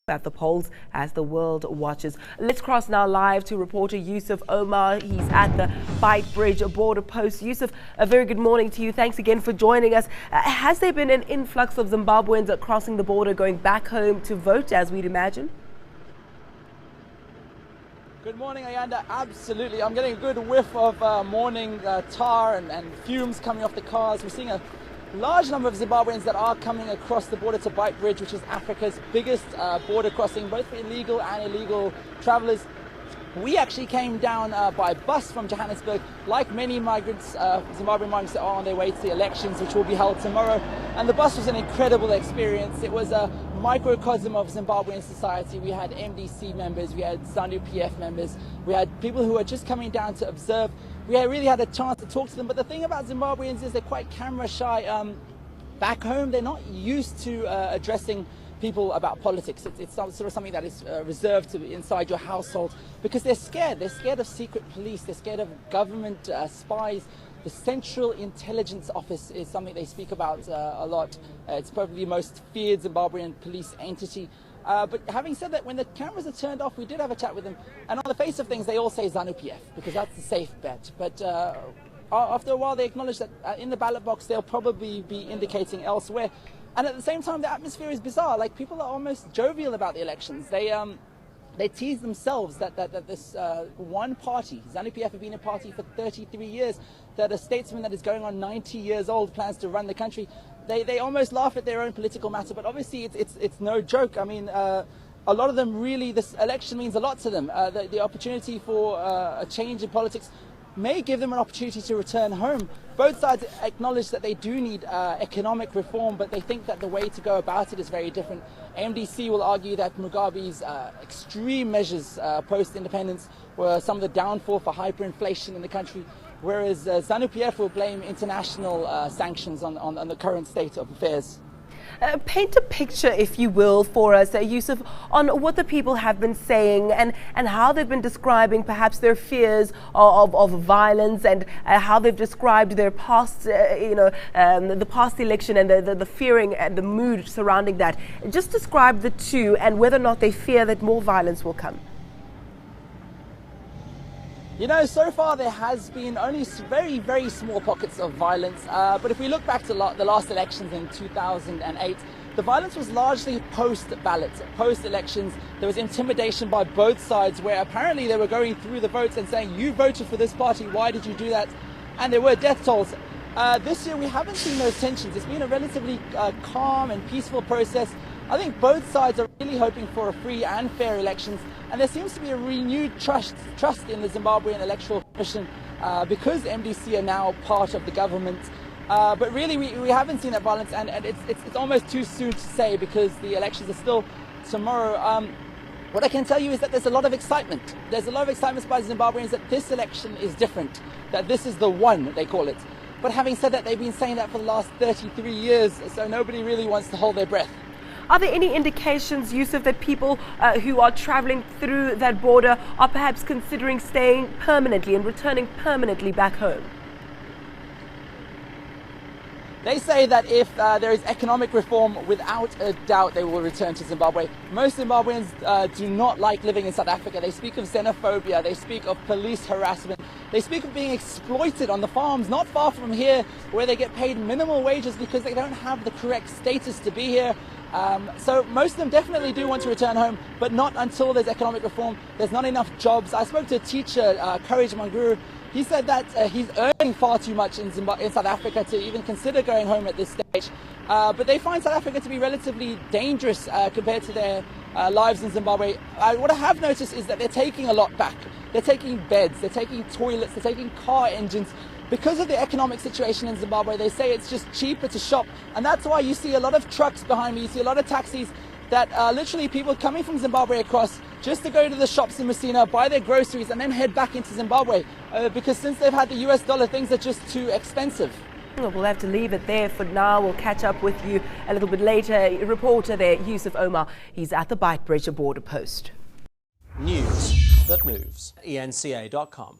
at the polls as the world watches. Let's cross now live to reporter Yusuf Omar. He's at the Beitbridge border post. Yusuf, a very good morning to you. Thanks again for joining us. Has there been an influx of Zimbabweans crossing the border going back home to vote, as we'd imagine? Good morning, Ayanda. Absolutely. I'm getting a good whiff of morning tar and fumes coming off the cars. We're seeing a large number of Zimbabweans that are coming across the border to Beitbridge, which is Africa's biggest border crossing, both for illegal and illegal travelers. We actually came down by bus from Johannesburg, like many migrants, Zimbabwean migrants that are on their way to the elections, which will be held tomorrow. And the bus was an incredible experience. It was a microcosm of Zimbabwean society. We had MDC members, we had ZANU-PF members, we had people who were just coming down to observe. We really had a chance to talk to them. But the thing about Zimbabweans is they're quite camera shy. Back home, they're not used to addressing people about politics. It's sort of something that is reserved to inside your household because they're scared. They're scared of secret police. They're scared of government spies. The Central Intelligence Office is something they speak about a lot. It's probably the most feared Zimbabwean police entity. But having said that, when the cameras are turned off, we did have a chat with them. And on the face of things, they all say ZANU-PF because that's the safe bet. But after a while, they acknowledge that in the ballot box, they'll probably be indicating elsewhere. And at the same time, the atmosphere is bizarre. Like, people are almost jovial about the elections. They tease themselves that this one party, ZANU-PF, have been a party for 33 years, that a statesman that is going on 90 years old plans to run the country. They almost laugh at their own political matter, but obviously it's no joke. I mean, a lot of them really, this election means a lot to them. The opportunity for a change in politics may give them an opportunity to return home. Both sides acknowledge that they do need economic reform, but they think that the way to go about it is very different. MDC will argue that Mugabe's extreme measures post-independence were some of the downfall for hyperinflation in the country, whereas ZANU-PF will blame international sanctions on the current state of affairs. Paint a picture, if you will, for us, Yusuf, on what the people have been saying and how they've been describing perhaps their fears of violence and how they've described their past, the past election and the fearing and the mood surrounding that. Just describe the two and whether or not they fear that more violence will come. You know, so far there has been only very, very small pockets of violence. But if we look back to the last elections in 2008, the violence was largely post-ballot, post-elections. There was intimidation by both sides where apparently they were going through the votes and saying, you voted for this party, why did you do that? And there were death tolls. This year we haven't seen those tensions. It's been a relatively calm and peaceful process. I think both sides are really hoping for a free and fair elections, and there seems to be a renewed trust in the Zimbabwean Electoral Commission because MDC are now part of the government. But really, we haven't seen that violence, and it's almost too soon to say because the elections are still tomorrow. What I can tell you is that there's a lot of excitement. There's a lot of excitement by Zimbabweans that this election is different, that this is the one, they call it. But having said that, they've been saying that for the last 33 years, so nobody really wants to hold their breath. Are there any indications, Yusuf, that people who are traveling through that border are perhaps considering staying permanently and returning permanently back home? They say that if there is economic reform, without a doubt they will return to Zimbabwe. Most Zimbabweans do not like living in South Africa. They speak of xenophobia, they speak of police harassment, they speak of being exploited on the farms not far from here where they get paid minimal wages because they don't have the correct status to be here. So most of them definitely do want to return home, but not until there's economic reform. There's not enough jobs. I spoke to a teacher, Courage Manguru. He said that he's earning far too much in South Africa to even consider going home at this stage. But they find South Africa to be relatively dangerous compared to their lives in Zimbabwe. What I have noticed is that they're taking a lot back. They're taking beds, they're taking toilets, they're taking car engines. Because of the economic situation in Zimbabwe, they say it's just cheaper to shop. And that's why you see a lot of trucks behind me, you see a lot of taxis that are literally people coming from Zimbabwe across just to go to the shops in Messina, buy their groceries and then head back into Zimbabwe. Because since they've had the US dollar, things are just too expensive. Well, we'll have to leave it there for now. We'll catch up with you a little bit later. Reporter there, Yusuf Omar, he's at the Beitbridge border post. News that moves. eNCA.com.